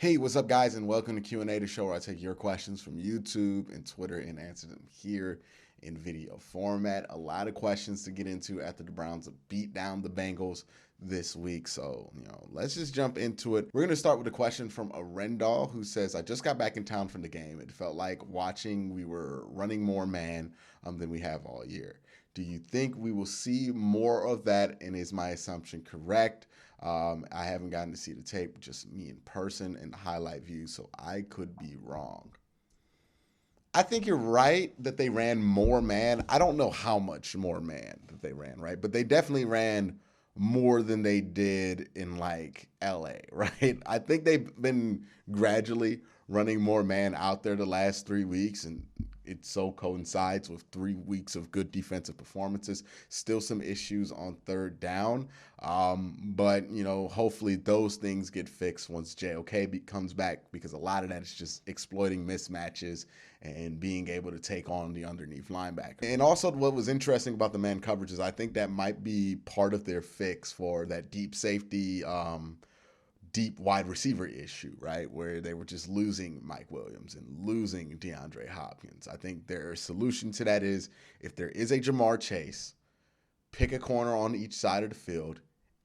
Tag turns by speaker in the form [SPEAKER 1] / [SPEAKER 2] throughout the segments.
[SPEAKER 1] Hey, what's up, guys, and welcome to Q&A, the show where I take your questions from YouTube and Twitter and answer them here in video format. A lot of questions to get into after the Browns beat down the Bengals this week. So, let's just jump into it. We're going to start with a question from Arendal, who says, I just got back in town from the game. It felt like watching we were running more man than we have all year. Do you think we will see more of that, and is my assumption correct? I haven't gotten to see the tape, just me in person and the highlight view, so I could be wrong. I think you're right that they ran more man. I don't know how much more man that they ran, right? But they definitely ran more than they did in like LA, right? I think they've been gradually running more man out there the last 3 weeks, and it so coincides with 3 weeks of good defensive performances. Still some issues on third down, but hopefully those things get fixed once JOK comes back, because a lot of that is just exploiting mismatches and being able to take on the underneath linebacker. And also, what was interesting about the man coverage is I think that might be part of their fix for that deep safety, deep wide receiver issue, right? Where they were just losing Mike Williams and losing DeAndre Hopkins. I think their solution to that is, if there is a Jamar Chase, pick a corner on each side of the field,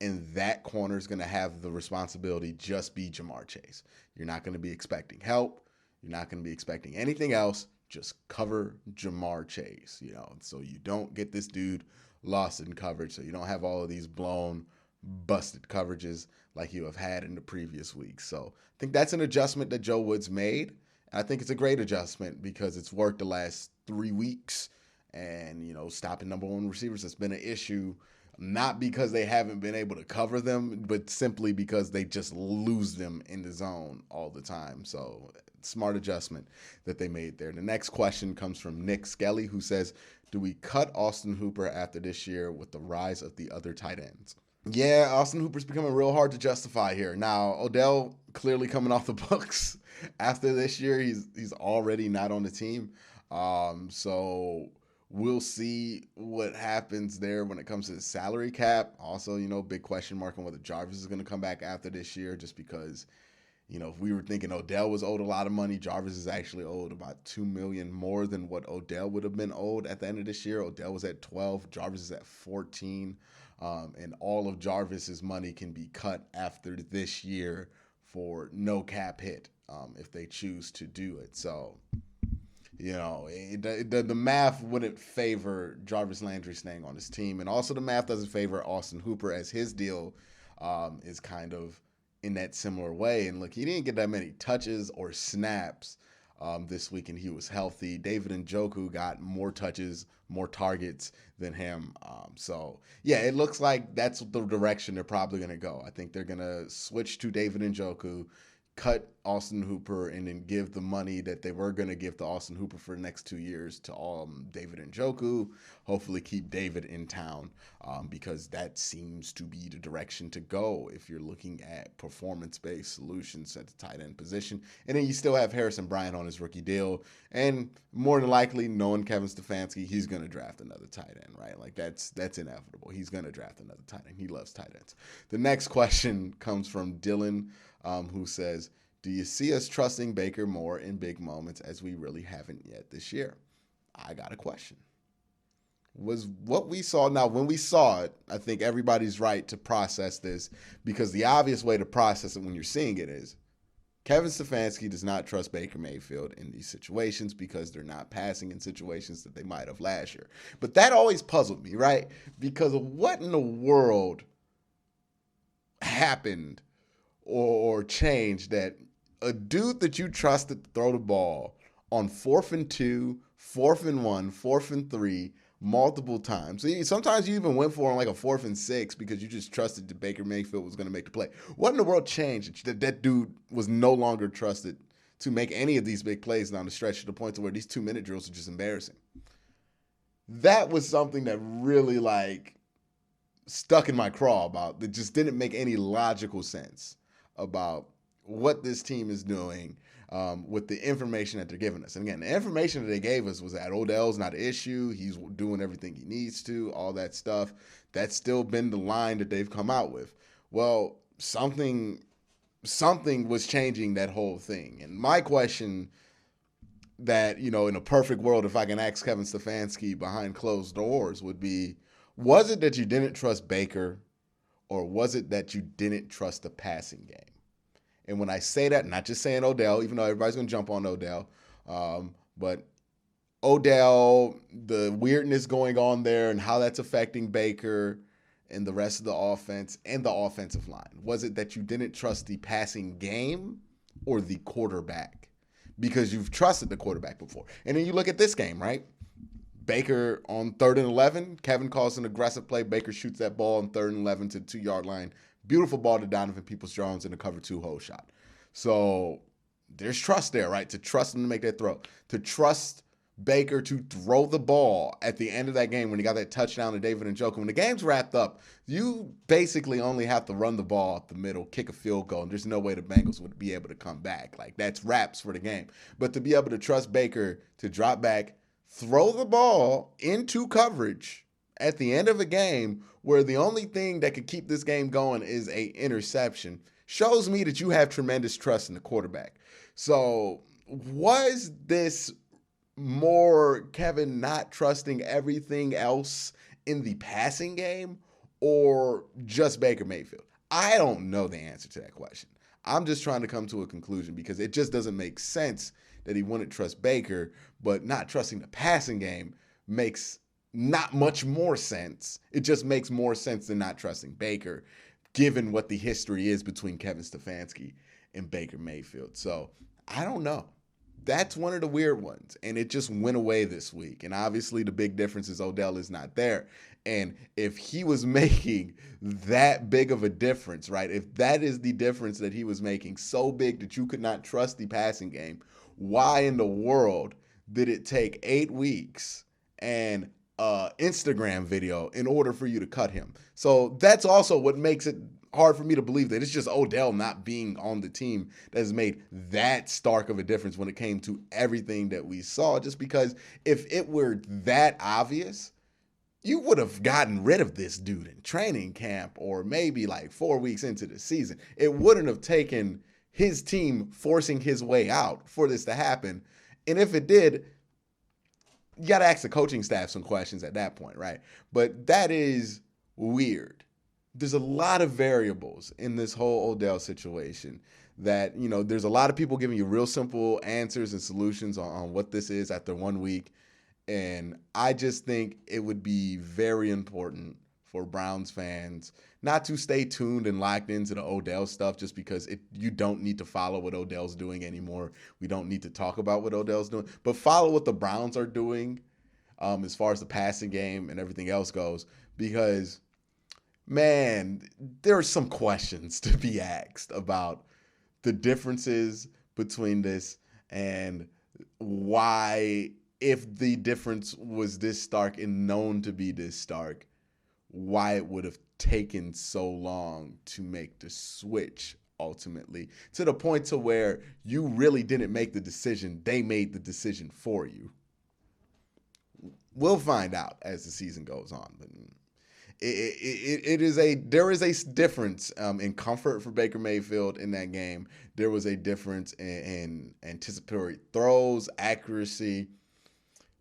[SPEAKER 1] and that corner is going to have the responsibility just be Jamar Chase. You're not going to be expecting help. You're not going to be expecting anything else. Just cover Jamar Chase, so you don't get this dude lost in coverage, so you don't have all of these blown, busted coverages like you have had in the previous weeks. So I think that's an adjustment that Joe Woods made. I think it's a great adjustment because it's worked the last 3 weeks. And, stopping number one receivers has been an issue, not because they haven't been able to cover them, but simply because they just lose them in the zone all the time. So smart adjustment that they made there. The next question comes from Nick Skelly, who says, do we cut Austin Hooper after this year with the rise of the other tight ends? Yeah, Austin Hooper's becoming real hard to justify here. Now, Odell clearly coming off the books after this year. He's already not on the team. So we'll see what happens there when it comes to the salary cap. Also, big question mark on whether Jarvis is going to come back after this year, just because, if we were thinking Odell was owed a lot of money, Jarvis is actually owed about $2 million more than what Odell would have been owed at the end of this year. Odell was at 12, Jarvis is at 14. And all of Jarvis's money can be cut after this year for no cap hit, if they choose to do it. So, the math wouldn't favor Jarvis Landry staying on his team. And also the math doesn't favor Austin Hooper, as his deal is kind of in that similar way. And look, he didn't get that many touches or snaps this week, and he was healthy. David Njoku got more touches, more targets than him. So, yeah, it looks like that's the direction they're probably going to go. I think they're going to switch to David Njoku, cut Austin Hooper, and then give the money that they were going to give to Austin Hooper for the next 2 years to David Njoku. Hopefully keep David in town, because that seems to be the direction to go if you're looking at performance-based solutions at the tight end position. And then you still have Harrison Bryant on his rookie deal, and more than likely, knowing Kevin Stefanski, he's going to draft another tight end, right? Like that's inevitable. He's going to draft another tight end. He loves tight ends. The next question comes from Dylan, who says, do you see us trusting Baker more in big moments, as we really haven't yet this year? I got a question. Was what we saw, now when we saw it, I think everybody's right to process this, because the obvious way to process it when you're seeing it is Kevin Stefanski does not trust Baker Mayfield in these situations because they're not passing in situations that they might have last year. But that always puzzled me, right? Because of what in the world happened or changed that a dude that you trusted to throw the ball on 4th and 2, 4th and 1, 4th and 3 multiple times. Sometimes you even went for on like a 4th and 6 because you just trusted that Baker Mayfield was going to make the play. What in the world changed that dude was no longer trusted to make any of these big plays down the stretch, to the point to where these 2-minute drills are just embarrassing? That was something that really stuck in my craw about, that just didn't make any logical sense about what this team is doing with the information that they're giving us. And again, the information that they gave us was that Odell's not an issue. He's doing everything he needs to, all that stuff. That's still been the line that they've come out with. Well, something something was changing that whole thing. And my question that, in a perfect world, if I can ask Kevin Stefanski behind closed doors, would be, was it that you didn't trust Baker, or was it that you didn't trust the passing game? And when I say that, not just saying Odell, even though everybody's going to jump on Odell, but Odell, the weirdness going on there and how that's affecting Baker and the rest of the offense and the offensive line. Was it that you didn't trust the passing game or the quarterback? Because you've trusted the quarterback before. And then you look at this game, right? Baker on 3rd and 11. Kevin calls an aggressive play. Baker shoots that ball on 3rd and 11 to the 2-yard line. Beautiful ball to Donovan Peoples-Jones in a cover 2 hole shot. So there's trust there, right? To trust him to make that throw. To trust Baker to throw the ball at the end of that game when he got that touchdown to David Njoku. When the game's wrapped up, you basically only have to run the ball up the middle, kick a field goal, and there's no way the Bengals would be able to come back. Like, that's wraps for the game. But to be able to trust Baker to drop back, throw the ball into coverage at the end of a game where the only thing that could keep this game going is a interception shows me that you have tremendous trust in the quarterback. So was this more Kevin not trusting everything else in the passing game, or just Baker Mayfield? I don't know the answer to that question. I'm just trying to come to a conclusion because it just doesn't make sense that he wouldn't trust Baker, but not trusting the passing game makes not much more sense. It just makes more sense than not trusting Baker, given what the history is between Kevin Stefanski and Baker Mayfield. So I don't know. That's one of the weird ones, and it just went away this week. And obviously the big difference is Odell is not there. And if he was making that big of a difference, right, if that is the difference that he was making so big that you could not trust the passing game, why in the world did it take 8 weeks and Instagram video in order for you to cut him? So that's also what makes it hard for me to believe that it's just Odell not being on the team that has made that stark of a difference when it came to everything that we saw. Just because if it were that obvious, you would have gotten rid of this dude in training camp or maybe like 4 weeks into the season. It wouldn't have taken his team forcing his way out for this to happen. And if it did, you got to ask the coaching staff some questions at that point, right? But that is weird. There's a lot of variables in this whole Odell situation that, there's a lot of people giving you real simple answers and solutions on what this is after 1 week. And I just think it would be very important for Browns fans not to stay tuned and locked into the Odell stuff just because you don't need to follow what Odell's doing anymore. We don't need to talk about what Odell's doing, but follow what the Browns are doing as far as the passing game and everything else goes, because man, there are some questions to be asked about the differences between this and why, if the difference was this stark and known to be this stark, why it would have taken so long to make the switch ultimately, to the point to where you really didn't make the decision. They made the decision for you. We'll find out as the season goes on, but there is a difference in comfort for Baker Mayfield in that game. There was a difference in anticipatory throws, accuracy,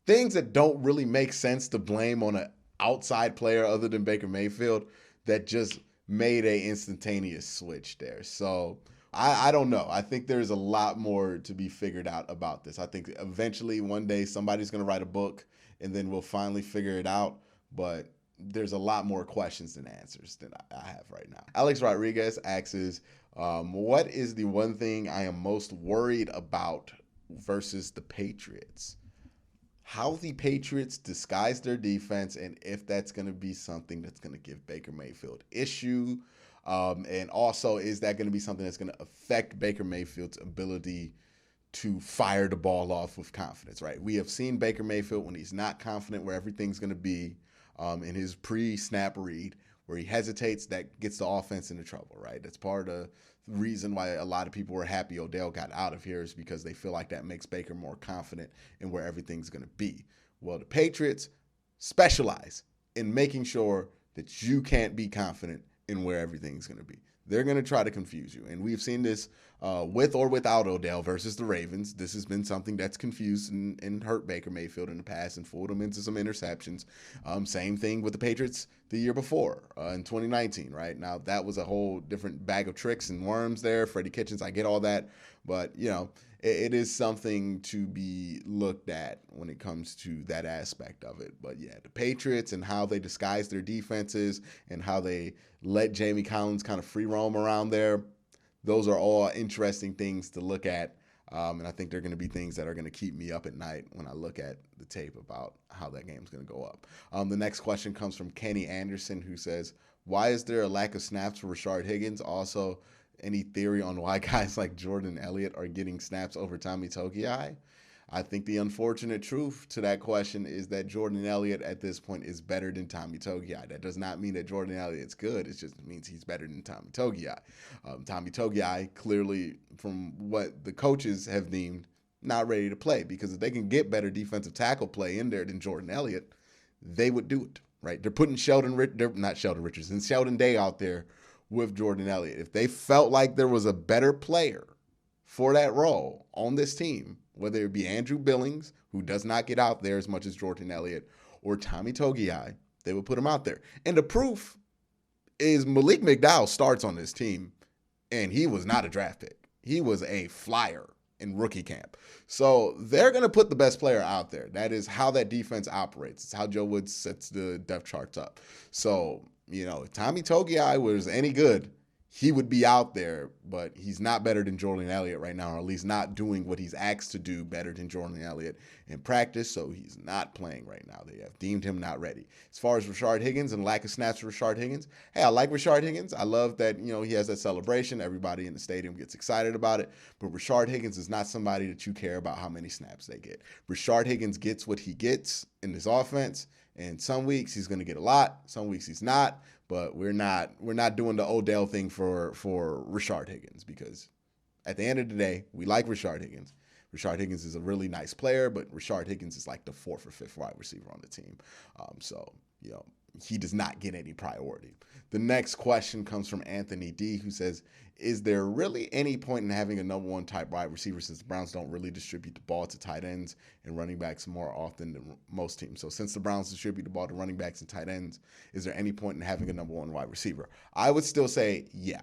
[SPEAKER 1] things that don't really make sense to blame on an outside player other than Baker Mayfield that just made a instantaneous switch there. So I don't know. I think there's a lot more to be figured out about this. I think eventually one day somebody's going to write a book and then we'll finally figure it out. But there's a lot more questions than answers than I have right now. Alex Rodriguez asks, what is the one thing I am most worried about versus the Patriots? How the Patriots disguise their defense, and if that's going to be something that's going to give Baker Mayfield issue. And also, is that going to be something that's going to affect Baker Mayfield's ability to fire the ball off with confidence, right? We have seen Baker Mayfield when he's not confident where everything's going to be in his pre-snap read, where he hesitates, that gets the offense into trouble, right? That's part of the reason why a lot of people were happy Odell got out of here, is because they feel like that makes Baker more confident in where everything's going to be. Well, the Patriots specialize in making sure that you can't be confident in where everything's going to be. they're going to try to confuse you. And we've seen this with or without Odell versus the Ravens. This has been something that's confused and hurt Baker Mayfield in the past and fooled him into some interceptions. Same thing with the Patriots the year before in 2019, right? Now, that was a whole different bag of tricks and worms there. Freddie Kitchens, I get all that. But, it is something to be looked at when it comes to that aspect of it. But yeah, the Patriots and how they disguise their defenses and how they let Jamie Collins kind of free roam around there, those are all interesting things to look at. And I think they're going to be things that are going to keep me up at night when I look at the tape about how that game's going to go up. The next question comes from Kenny Anderson, who says, why is there a lack of snaps for Rashard Higgins? Also, any theory on why guys like Jordan Elliott are getting snaps over Tommy Togiai? I think the unfortunate truth to that question is that Jordan Elliott at this point is better than Tommy Togiai. That does not mean that Jordan Elliott's good. It just means he's better than Tommy Togiai. Tommy Togiai, clearly, from what the coaches have deemed, not ready to play, because if they can get better defensive tackle play in there than Jordan Elliott, they would do it, right? They're putting Sheldon Day out there with Jordan Elliott. If they felt like there was a better player for that role on this team, whether it be Andrew Billings, who does not get out there as much as Jordan Elliott, or Tommy Togiai, they would put him out there. And the proof is Malik McDowell starts on this team, and he was not a draft pick. He was a flyer in rookie camp. So they're going to put the best player out there. That is how that defense operates. It's how Joe Woods sets the depth charts up. So, if Tommy Togiai was any good, he would be out there, but he's not better than Jordan Elliott right now, or at least not doing what he's asked to do better than Jordan Elliott in practice, so he's not playing right now. They have deemed him not ready. As far as Rashard Higgins and lack of snaps for Rashard Higgins, hey, I like Rashard Higgins. I love that, he has that celebration. Everybody in the stadium gets excited about it, but Rashard Higgins is not somebody that you care about how many snaps they get. Rashard Higgins gets what he gets in this offense, and some weeks he's going to get a lot, some weeks he's not. But we're not doing the Odell thing for Rashard Higgins, because at the end of the day, we like Rashard Higgins. Rashard Higgins is a really nice player, but Rashard Higgins is like the 4th or 5th wide receiver on the team. So he does not get any priority. The next question comes from Anthony D, who says, is there really any point in having a number one type wide receiver, since the Browns don't really distribute the ball to tight ends and running backs more often than most teams? So since the Browns distribute the ball to running backs and tight ends, is there any point in having a number one wide receiver? I would still say, yeah.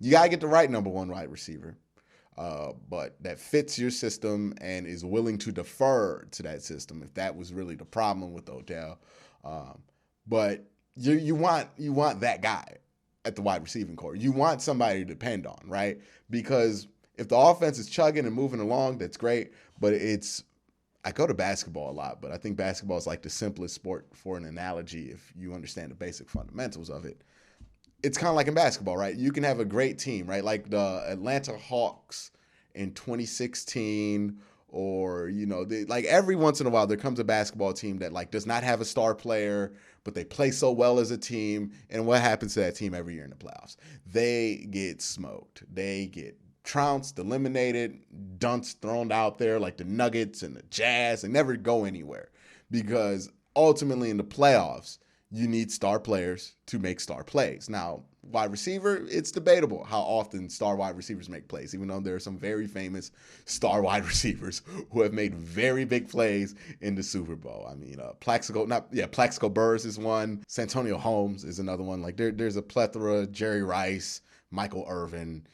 [SPEAKER 1] You got to get the right number one wide receiver, but that fits your system and is willing to defer to that system, if that was really the problem with Odell. But you want that guy at the wide receiving core. You want somebody to depend on, right? Because if the offense is chugging and moving along, that's great. But I go to basketball a lot, but I think basketball is like the simplest sport for an analogy if you understand the basic fundamentals of it. It's kind of like in basketball, right? You can have a great team, right? Like the Atlanta Hawks in 2016, or, like every once in a while there comes a basketball team that like does not have a star player, but they play so well as a team. And what happens to that team every year in the playoffs? They get smoked. They get trounced, eliminated, dunks thrown out there like the Nuggets and the Jazz. They never go anywhere, because ultimately in the playoffs, you need star players to make star plays. Now, wide receiver, it's debatable how often star wide receivers make plays, even though there are some very famous star wide receivers who have made very big plays in the Super Bowl. I mean, Plaxico Burress is one. Santonio Holmes is another one. Like there's a plethora. Jerry Rice, Michael Irvin.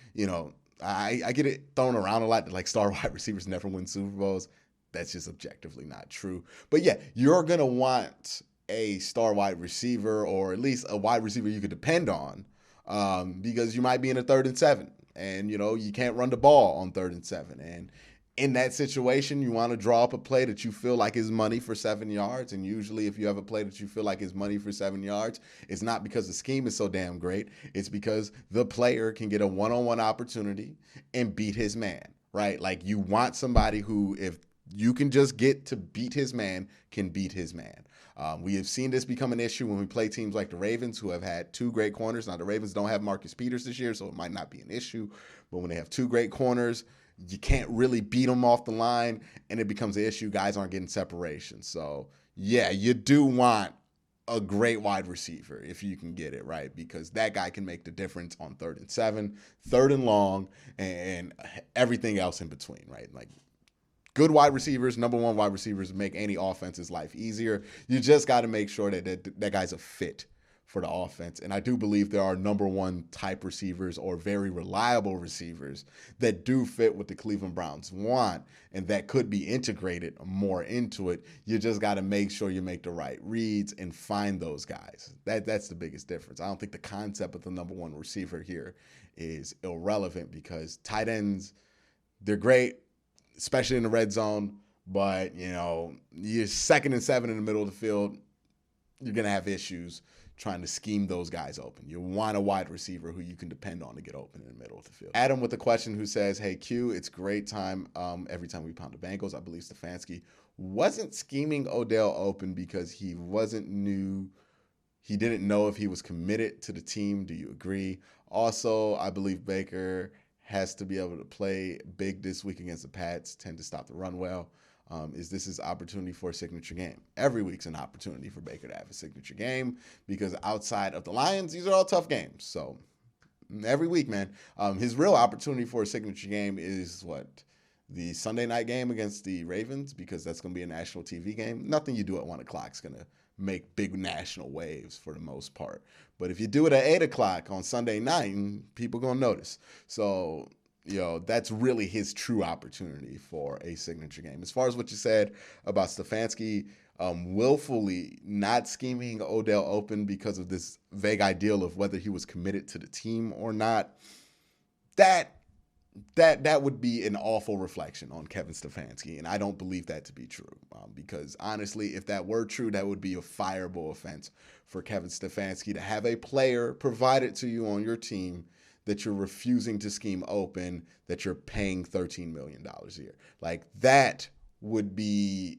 [SPEAKER 1] I get it thrown around a lot that like star wide receivers never win Super Bowls. That's just objectively not true. But yeah, you're going to want a star wide receiver, or at least a wide receiver you could depend on, because you might be in a 3rd and 7, and you can't run the ball on 3rd and 7. And in that situation, you want to draw up a play that you feel like is money for 7 yards. And usually if you have a play that you feel like is money for 7 yards, it's not because the scheme is so damn great. It's because the player can get a one-on-one opportunity and beat his man, right? Like you want somebody who, if you can just get to beat his man, can beat his man. We have seen this become an issue when we play teams like the Ravens, who have had 2 great corners. Now, the Ravens don't have Marcus Peters this year, so it might not be an issue. But when they have 2 great corners, you can't really beat them off the line, and it becomes an issue. Guys aren't getting separation. So, yeah, you do want a great wide receiver if you can get it right, because that guy can make the difference on 3rd and 7, 3rd and long, and everything else in between, right? Like, good wide receivers, number one wide receivers, make any offense's life easier. You just got to make sure that guy's a fit for the offense. And I do believe there are number one type receivers or very reliable receivers that do fit what the Cleveland Browns want and that could be integrated more into it. You just got to make sure you make the right reads and find those guys. That's the biggest difference. I don't think the concept of the number one receiver here is irrelevant, because tight ends, they're great, especially in the red zone, but, you know, you're 2nd and 7 in the middle of the field, you're going to have issues trying to scheme those guys open. You want a wide receiver who you can depend on to get open in the middle of the field. Adam with a question who says, hey, Q, it's great time every time we pound the Bengals. I believe Stefanski wasn't scheming Odell open because he didn't know if he was committed to the team. Do you agree? Also, I believe Baker has to be able to play big this week against the Pats, tend to stop the run well. Is this his opportunity for a signature game? Every week's an opportunity for Baker to have a signature game, because outside of the Lions, these are all tough games. So every week, man, his real opportunity for a signature game is the Sunday night game against the Ravens, because that's going to be a national TV game. Nothing you do at 1 o'clock is going to make big national waves for the most part. But if you do it at 8 o'clock on Sunday night, people going to notice. So, you know, that's really his true opportunity for a signature game. As far as what you said about Stefanski willfully not scheming Odell open because of this vague ideal of whether he was committed to the team or not, that would be an awful reflection on Kevin Stefanski, and I don't believe that to be true. Because honestly, if that were true, that would be a fireable offense for Kevin Stefanski to have a player provided to you on your team that you're refusing to scheme open, that you're paying $13 million a year. Like, that would be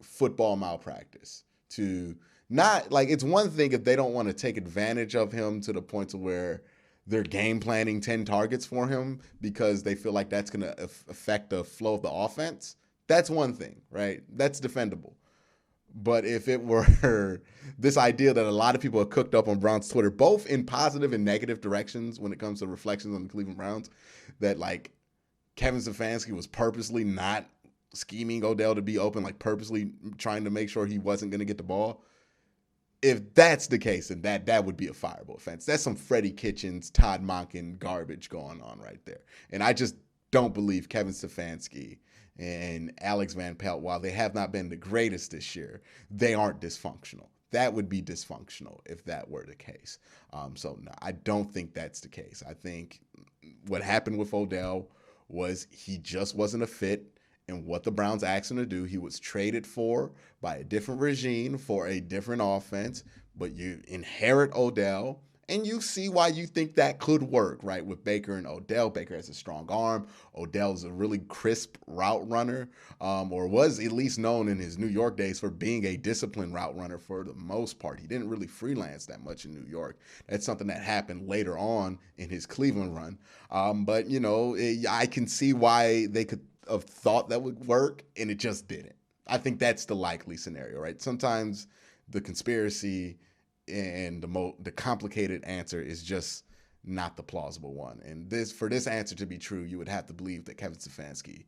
[SPEAKER 1] football malpractice. To not, like, it's one thing if they don't want to take advantage of him to the point to where they're game planning 10 targets for him because they feel like that's going to affect the flow of the offense. That's one thing, right? That's defendable. But if it were this idea that a lot of people have cooked up on Browns Twitter, both in positive and negative directions when it comes to reflections on the Cleveland Browns, that like Kevin Stefanski was purposely not scheming Odell to be open, like purposely trying to make sure he wasn't going to get the ball. If that's the case, then that would be a fireable offense. That's some Freddie Kitchens, Todd Monken garbage going on right there. And I just don't believe Kevin Stefanski and Alex Van Pelt, while they have not been the greatest this year, they aren't dysfunctional. That would be dysfunctional if that were the case. So no, I don't think that's the case. I think what happened with Odell was he just wasn't a fit in what the Browns asked him to do. He was traded for by a different regime for a different offense, but you inherit Odell, and you see why you think that could work, right? With Baker and Odell. Baker has a strong arm. Odell is a really crisp route runner, or was at least known in his New York days for being a disciplined route runner for the most part. He didn't really freelance that much in New York. That's something that happened later on in his Cleveland run. But, you know, I can see why they could have thought that would work, and it just didn't. I think that's the likely scenario, right? Sometimes the conspiracy and the complicated answer is just not the plausible one. And for this answer to be true, you would have to believe that Kevin Stefanski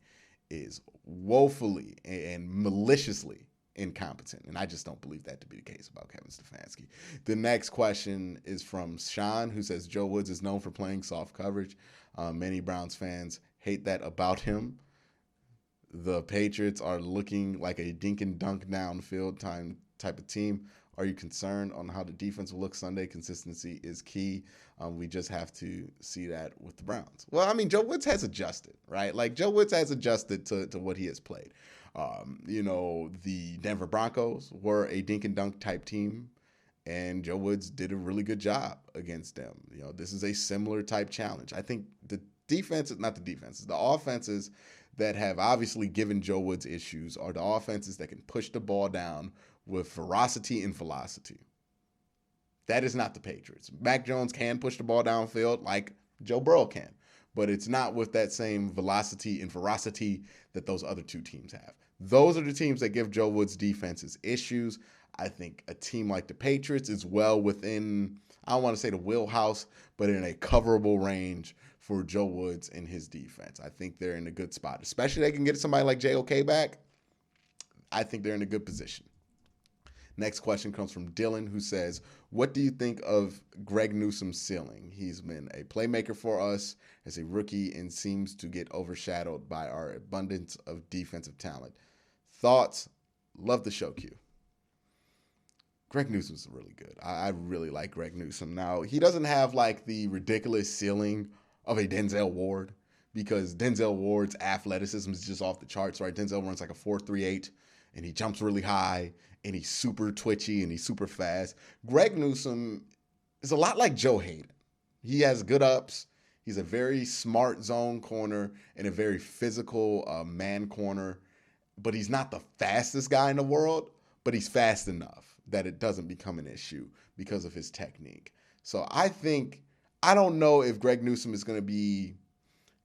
[SPEAKER 1] is woefully and maliciously incompetent. And I just don't believe that to be the case about Kevin Stefanski. The next question is from Sean, who says, Joe Woods is known for playing soft coverage. Many Browns fans hate that about him. The Patriots are looking like a dink and dunk downfield type of team. Are you concerned on how the defense will look Sunday? Consistency is key. We just have to see that with the Browns. Well, I mean, Joe Woods has adjusted, right? Like, Joe Woods has adjusted to what he has played. You know, the Denver Broncos were a dink and dunk type team, and Joe Woods did a really good job against them. You know, this is a similar type challenge. I think the offenses that have obviously given Joe Woods issues are the offenses that can push the ball down with ferocity and velocity. That is not the Patriots. Mac Jones can push the ball downfield like Joe Burrow can, but it's not with that same velocity and ferocity that those other two teams have. Those are the teams that give Joe Woods defenses issues. I think a team like the Patriots is well within, I don't want to say the wheelhouse, but in a coverable range for Joe Woods and his defense. I think they're in a good spot, especially they can get somebody like JOK back. I think they're in a good position. Next question comes from Dylan, who says, what do you think of Greg Newsom's ceiling? He's been a playmaker for us as a rookie and seems to get overshadowed by our abundance of defensive talent. Thoughts? Love the show, Q. Greg Newsom's really good. I really like Greg Newsom. Now, he doesn't have like the ridiculous ceiling of a Denzel Ward, because Denzel Ward's athleticism is just off the charts, right? Denzel runs like a 4.38 and he jumps really high and he's super twitchy and he's super fast. Greg Newsom is a lot like Joe Hayden. He has good ups. He's a very smart zone corner and a very physical man corner, but he's not the fastest guy in the world, but he's fast enough that it doesn't become an issue because of his technique. So I don't know if Greg Newsom is going to be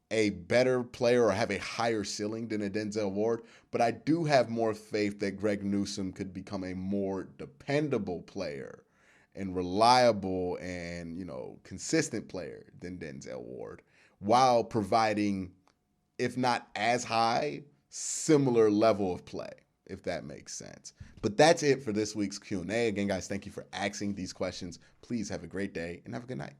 [SPEAKER 1] a better player or have a higher ceiling than a Denzel Ward, but I do have more faith that Greg Newsom could become a more dependable player and reliable and, consistent player than Denzel Ward, while providing, if not as high, similar level of play, if that makes sense. But that's it for this week's Q&A. Again, guys, thank you for asking these questions. Please have a great day and have a good night.